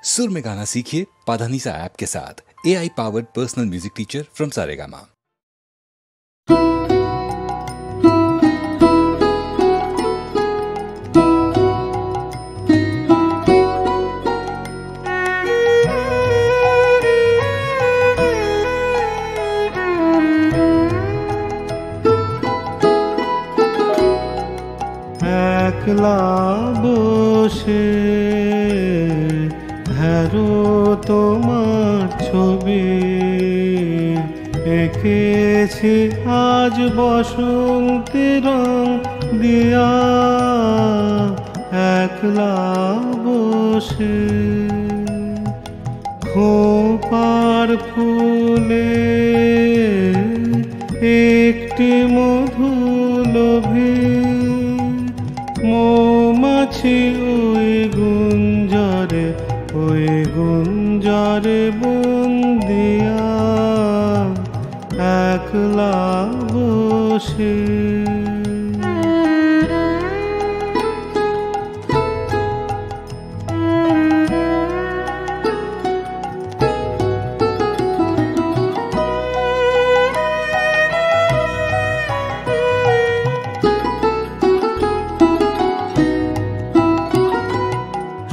सुर में गाना सीखिए पाधानीसा ऐप के साथ। AI powered personal music teacher from Saregama. একলা বসে ধরো তোমার ছবি এঁকেছি আজ বসন্তের রং দিয়া। একলা বসে খোপার ফুলে একটি মধুলোভী মৌমাছি ওই গুঞ্জরে বন্দিয়া। একলা বসে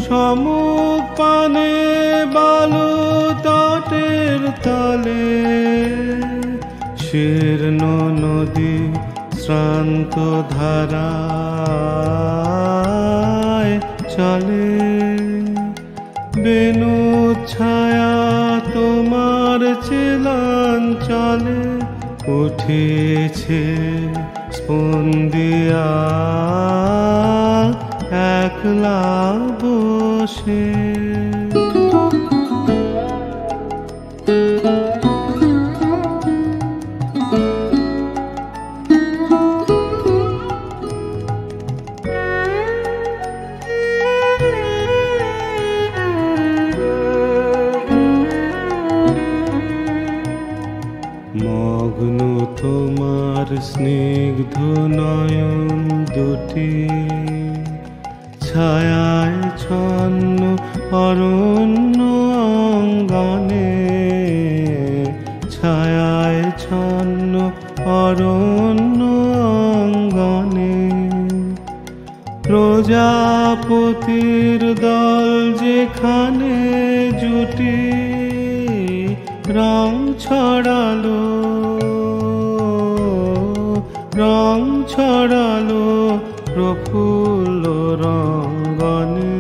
সমুখ পানে বালু তটের তলে শীর্ণ নদী শ্রান্ত ধারায় চলে। বেনু ছায়া তোমার চিলাঞ্চলে উঠেছে স্পন্দিয়া। একলা বসে মগ্ন তোমার স্নিগ্ধ নয়ন দুটি ছায়ায় ছন্ন অরণ্য অঙ্গনে। ছায়ায় ছন্ন অরণ্য অঙ্গনে প্রজাপতির দল যেখানে জুটি রং ছড়ালো প্রফুল্ল রঙ্গনে।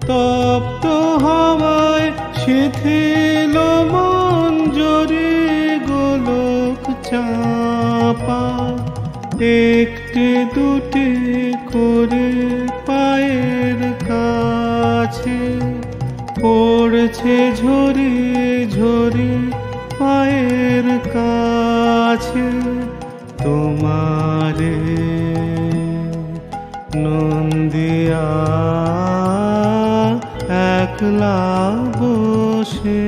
তপ্ত হওয়ায় শিথিল মঞ্জরি গোলক চাপা একটি দুটি করে পায়ের কাছে পড়ছে ঝরি ঝরি পায়ের কাছে। তোমারে নন্দিয়া একলা বসে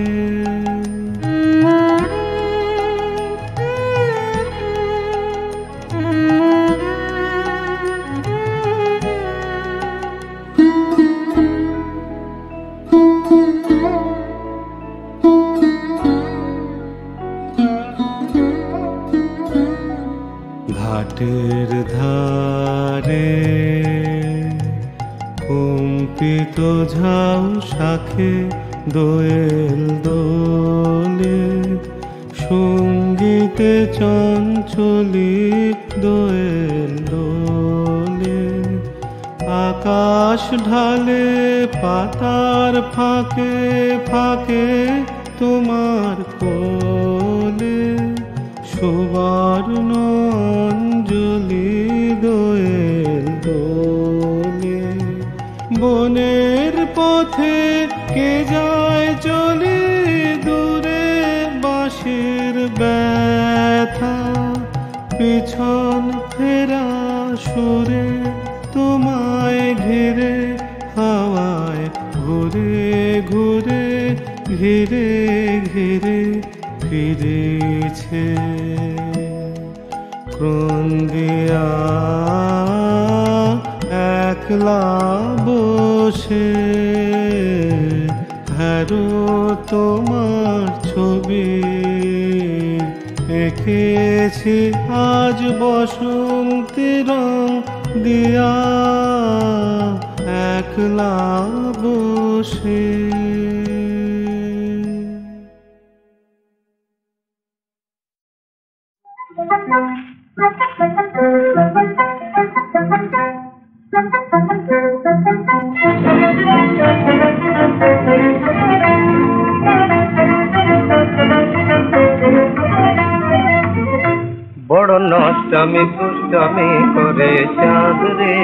ঘাটের ধারে কম্পিত ঝাউ শাখে দোয়েল দোলে সঙ্গীতে চঞ্চলি দোয়েল দোলে। আকাশ ঢালে পাতার ফাঁকে ফাঁকে তোমার কোলে সুবর্ণ অঞ্জলি দোয়েল দোলে। বনের পথে কে যায় চলে দূরে বাঁশির ব্যথা পিছন ফেরা সুরে তোমায় ঘিরে হাওয়ায় ঘুরে ঘুরে ঘিরে ঘিরে ফিরেছে ক্রন্দিয়া একলা বসে হারো তোমার ছবি এঁকেছি আজ বসন্তে রং দিয়া একলা বসে। বড় নষ্টামি দুষ্টামি করে চাঁদ রে,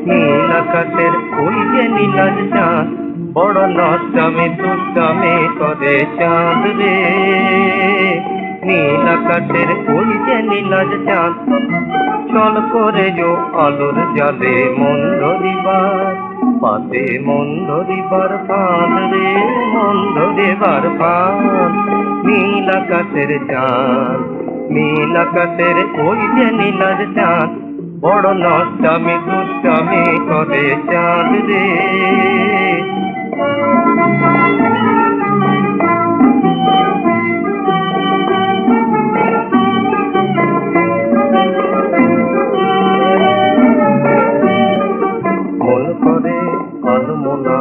নীল আকাশের ওই যে নীলাজ চাঁদ। বড় নষ্টামি দুষ্টামি করে চাঁদ রে, নীল আকাশের ওই যে নীলাজ চাঁদ। চল করে যো আলোর জালে মন ধরিবার পাতে, মন ধরিবার ফাঁদ রে, মন ধরিবার ফাঁদ। নীল আকাশের চাঁদ, নীল আকাশের ওই যে নীলাজ চাঁদ। বড় নষ্টামি দুষ্টামি করে চাঁদ রে। মন করে আনমনা,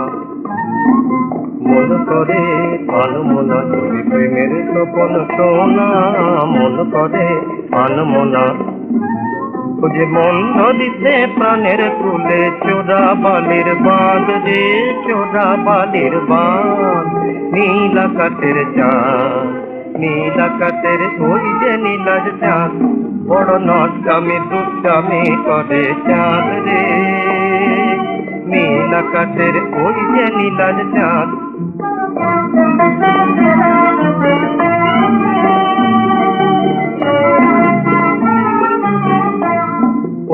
মন করে আনমনা, যদি প্রেমের স্বপন সোনা। মন করে আনমনা, খুঁজে বন্ধ দিতে প্রাণের কুলে চোরা বালির বাঁধ রে, চোরা বালির বাঁধ। নীল আকাশের চাঁদ, নীল আকাশের ওই যে নীলাজ চাঁদ। বড় নষ্টামি দুষ্টামি করে চাঁদ রে, নীল আকাশের ওই যে নীলাজ চাঁদ।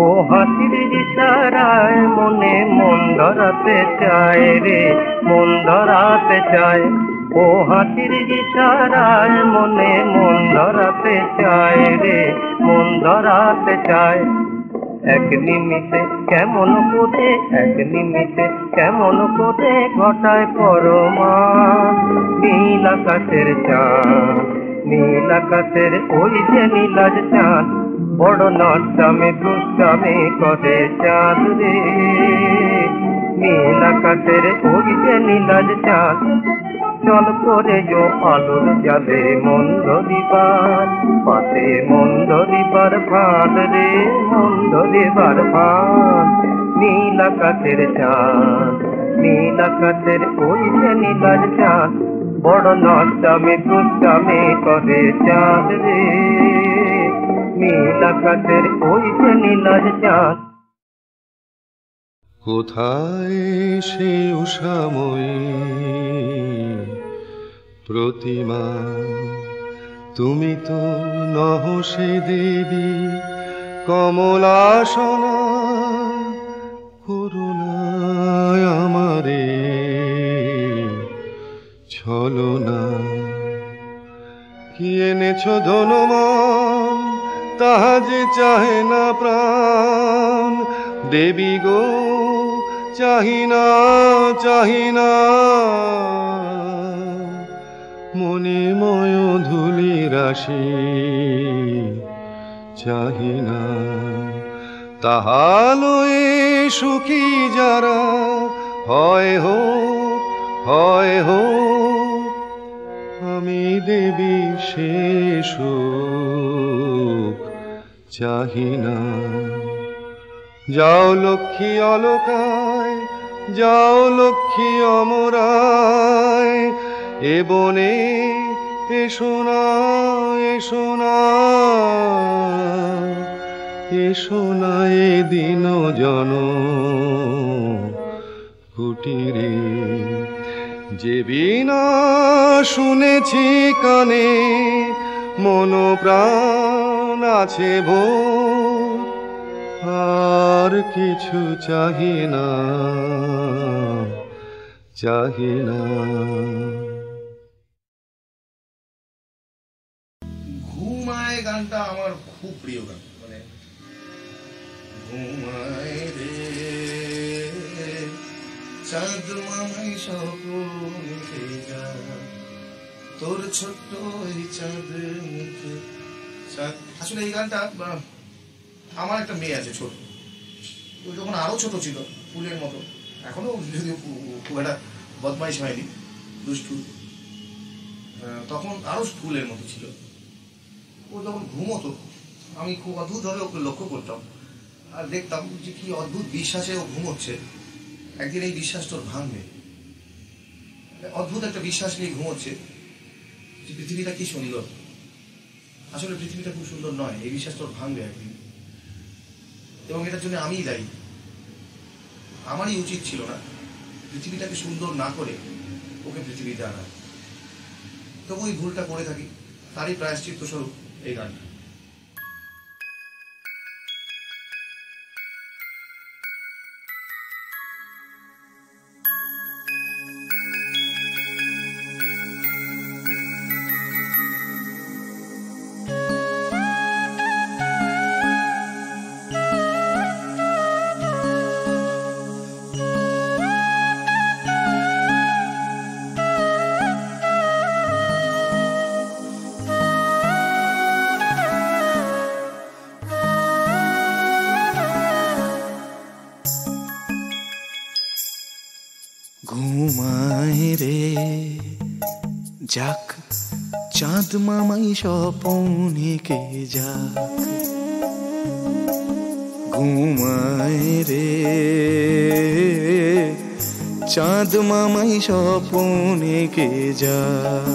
ও হাসির ইশারায় মনে মন ধরাতে চায় রে, মন ধরাতে চায়। ও হাসির ইশারায় মনে মন ধরাতে চায় রে, মন ধরাতে চায়। এক নিমিষে কেমন করে, এক নিমিষে কেমন করে ঘটায় পরমাণ। নীল আকাশের চাঁদ, নীল আকাশের ওই যে নীলাজ চাঁদ। বড় নষ্টামি দুষ্টামি করে চাঁদ রে, নীল আকাশের ওই যে নীলাজ চাঁদ। চল করে যো আলোর জালে মন ধরিবার পাতে, মন ধরিবার ফাঁদ রে, মন ধরিবার ফাঁদ। নীল আকাশের চাঁদ, নীল আকাশের ওই যে নীলাজ চাঁদ। বড় নষ্টামি দুষ্টামি করে চাঁদ রে, নীল আকাশের ওই যে নীলাজ চাঁদ। কোথায় সে উষাময়ী প্রতিমা, তুমি তো নহ সে দেবী কমলাসনা। করুণায় আমারে ছলনা, কি এনেছ ধনমান তাহা যে চাহে না প্রাণ। দেবী গো চাহিনা চাহিনা, মণিময় ধূলি রাশি চাহিনা। তাহা লয়ে সুখী যারা হয় হোক, হয় হোক। আমি দেবী সে সুখ চাহিনা। যাও লক্ষ্মী অলকায়, যাও লক্ষ্মী অমরায়। এ বনে এসো না, এসো না, এসো না এ দিন জন কুটিরে। যে বিনা শুনেছি কানে মন প্রাণ আছে ভোর। আর কিছু চাহি না, চাহি না। ঘুমায় গানটা আমার খুব প্রিয় গান, মানে ঘুমায় রে চাঁদ মামাই স্বপ্নে যা তোর ছোট্ট এই চাঁদ মুখে। আসলে এই গানটা আমার একটা মেয়ে আছে ছোট, ও যখন আরো ছোট ছিল ফুলের মতো, এখনো যদিও খুব একটা বদমাইশ হয়নি, দুষ্টু, তখন আরো ফুলের মতো ছিল। ও যখন ঘুমোতো আমি খুব অদ্ভুতভাবে ওকে লক্ষ্য করতাম আর দেখতাম যে কি অদ্ভুত বিশ্বাসে ও ঘুমোচ্ছে। একদিন এই বিশ্বাস তোর ভাঙবে, অদ্ভুত একটা বিশ্বাস নিয়ে ঘুমোচ্ছে যে পৃথিবীটা কি সুন্দর। আসলে পৃথিবীটা খুব সুন্দর নয়, এই বিশ্বাস তোর ভাঙবে একদিন, এবং এটার জন্য আমিই দায়ী। আমারই উচিত ছিল না পৃথিবীটাকে সুন্দর না করে ওকে পৃথিবীতে আনা, তবু ওই ভুলটা করে থাকি, তারই প্রায়শ্চিত্ত স্বরূপ এই গানটা। ঘুমায় রে যাক চাঁদ মামাই স্বপনে কে যাক, ঘুমায় রে চাঁদ মামাই স্বপনে কে যাক।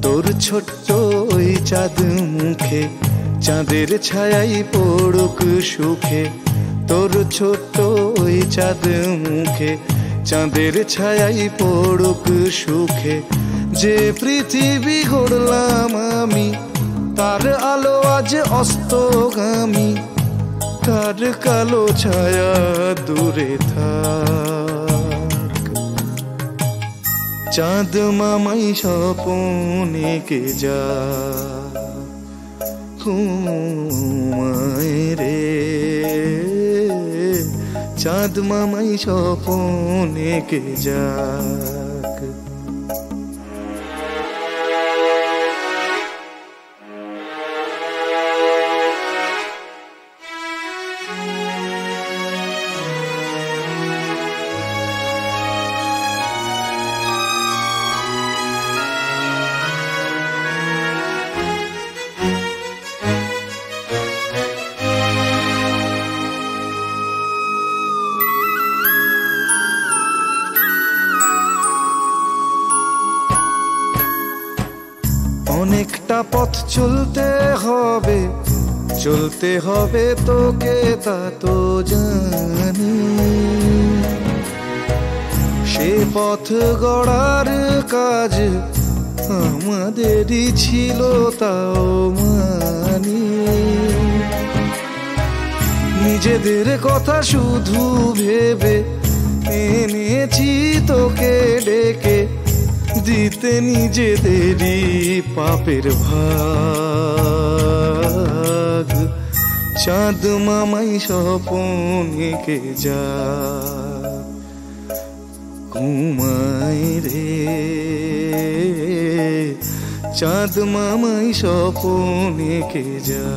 তোর ছোট্ট ওই চাঁদ মুখে চাঁদের ছায়াই পড়ুক সুখে, তোর ছোট্ট ওই চাঁদ মুখে চাঁদের ছায়াই পড়ুক সুখে। যে পৃথিবী গড়লাম আমি তার আলো আজ অস্তগামী, তার কালো ছায়া দূরে থাক। চাঁদ মামাই স্বপনে কে যা, ঘুমায় রে চাঁদ মামাই স্বপনে কে যাক। অনেকটা পথ চলতে হবে, চলতে হবে তোকে তা তো জানি। সে পথ গড়ার কাজ আমাদেরই ছিল তাও মানি। নিজেদের কথা শুধু ভেবে এনেছি তোকে ডেকে, দিতে নিজেদেরই পাপের ভাগ। চাঁদ মামাই স্বপনে কে যা, ঘুমায় রে চাঁদ মামাই স্বপনে কে যা।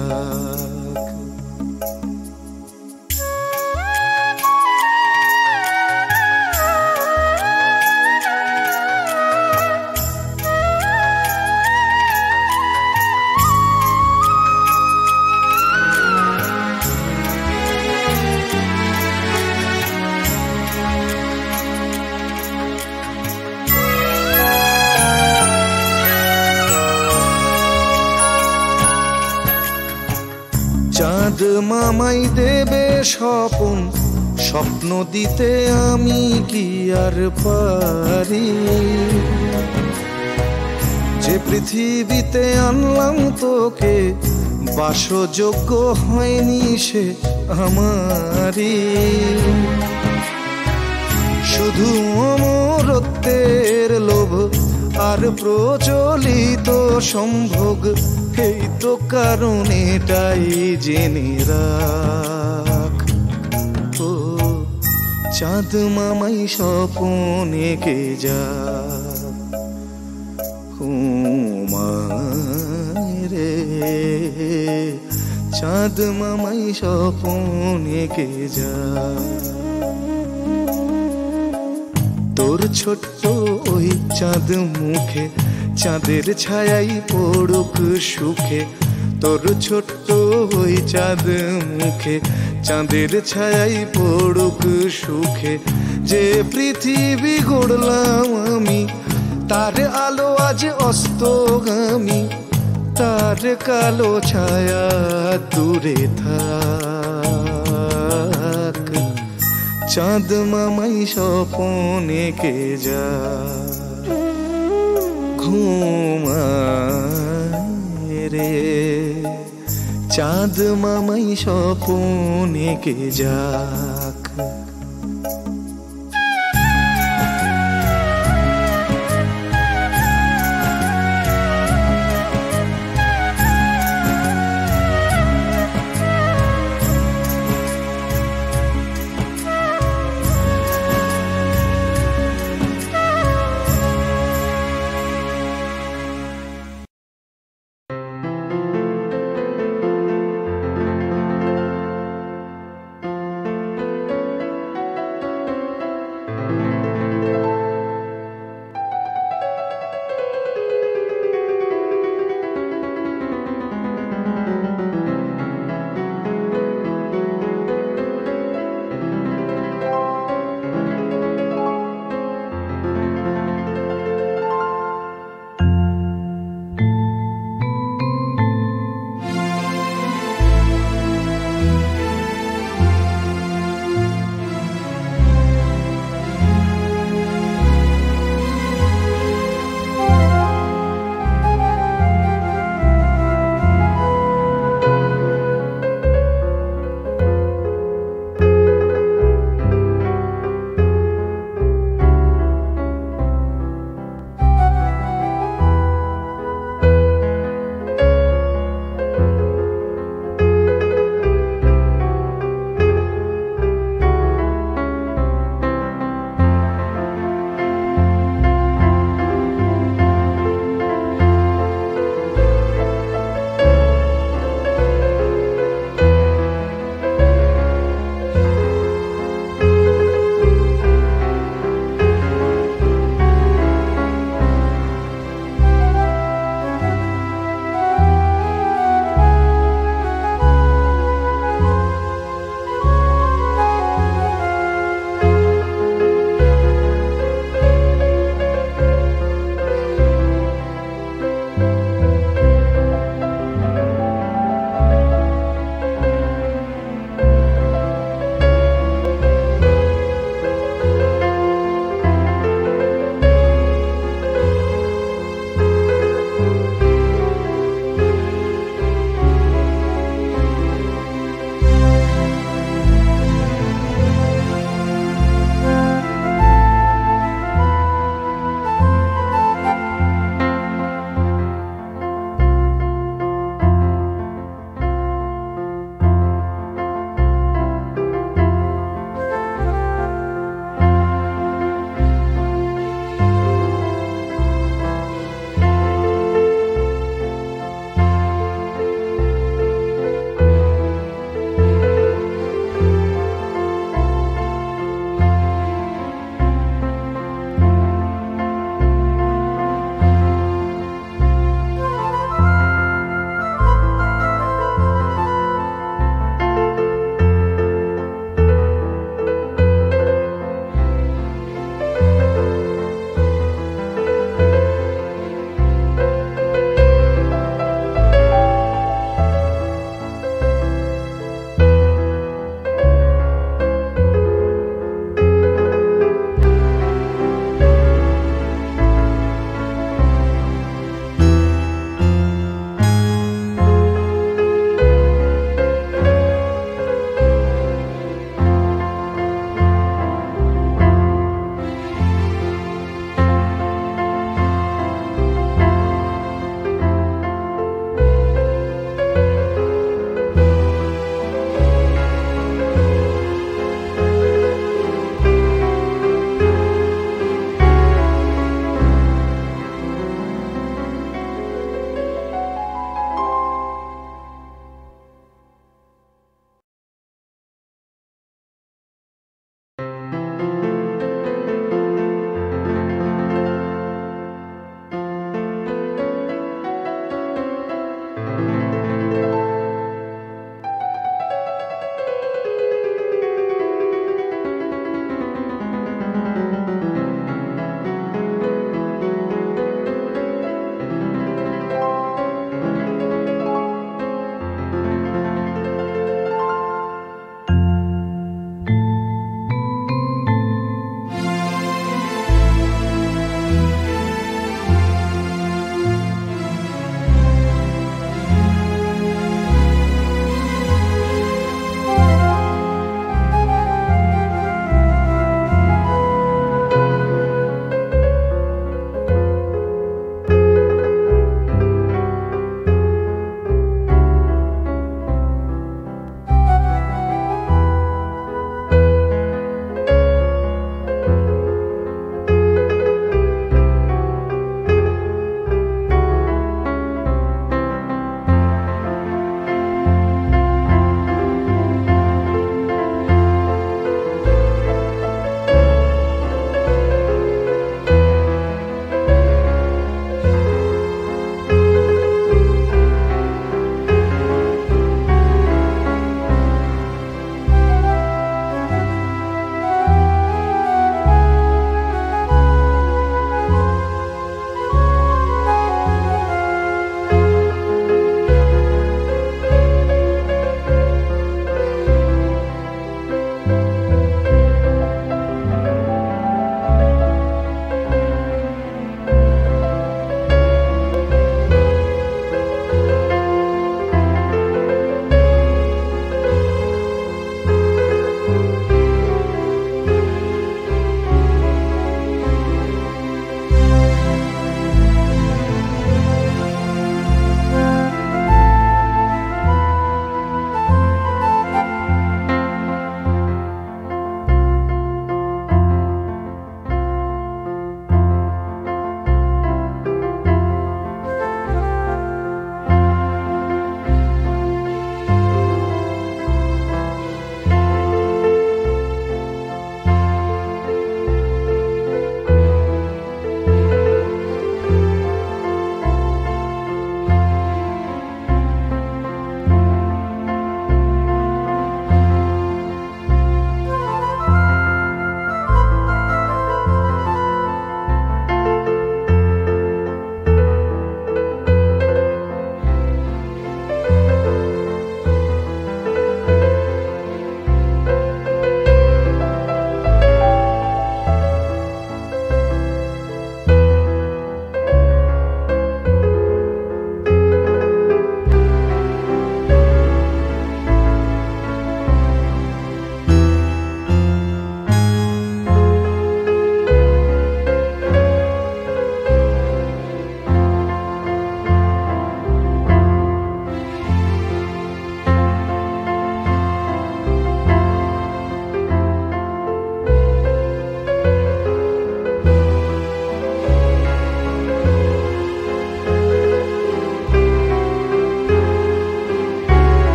চাঁদ মামাই দেবে স্বপন, স্বপ্ন দিতে আমি কি আর পারি। যে পৃথিবীতে আনলাম তোকে বাসযোগ্য হয়নি সে আমারি। শুধু অমরত্বের লোভ আর প্রচলিত সম্ভোগ, এই তো কারণ এটাই জেনে রাখ। ও চাঁদ মামাই স্বপনে কে যা রে চাঁদ মামাই স্বপনে কে যা তোর ছোট্ট ওই চাঁদ মুখে চাঁদের ছায়াই পড়ুক সুখে তোর ছোট্ট ওই চাঁদ মুখে চাঁদের ছায়াই পড়ুক সুখে যে পৃথিবী গড়লাম আমি তার আলো আজ অস্তগামী তার কালো ছায়া দূরে থাক চাঁদ মামাই স্বপনে কে যা ঘুমায় রে চাঁদ মামাই স্বপনে কে যাক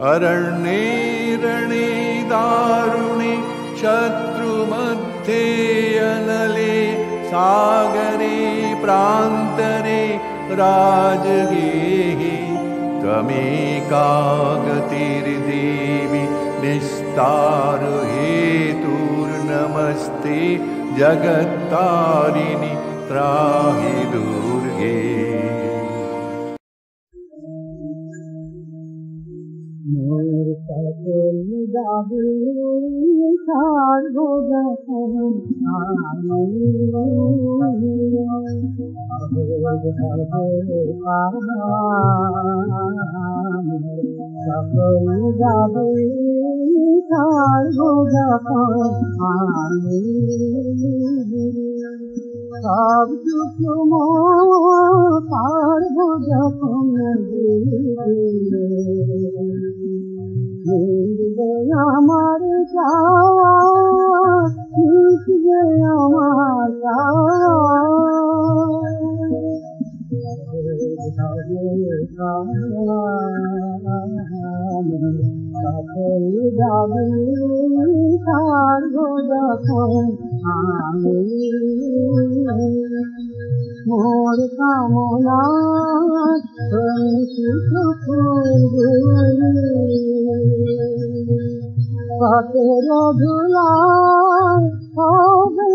अरण्ये रणे दारुणे शत्रुमध्ये अनले सागरे प्रान्तरे राजगेहि त्वमेका गतिर्देवि निस्तार हेतुर्नमस्ते जगत्तारिणि त्राहि दुर्गे। আমার যাওয়া মিটবে আমার সকল যাবে ছাড়বো যখন আমি মোর কামনা পথের ধুলায় হবে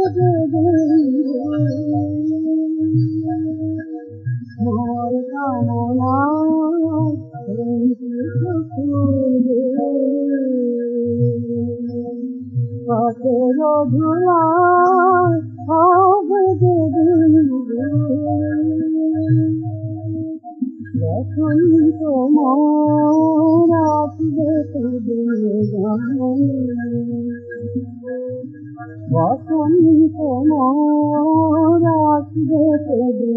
মোর কামনা পথের ধুলায় হবে যখন তোমার আসবে যখন তোমার আসবে আসবে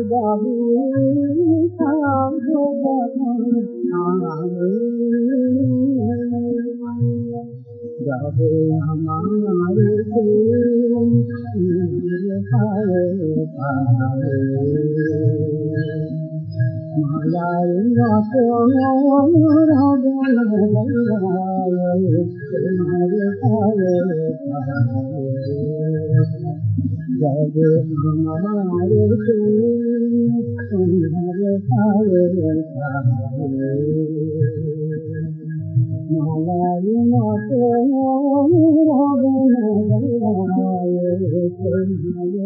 দাবি যাবে আমার মায়ার মতো যাবে আমার মায়ার মতো থাকবে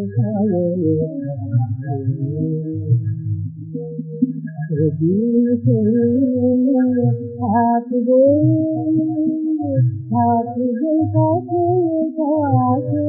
থাকবে কাছে কাছে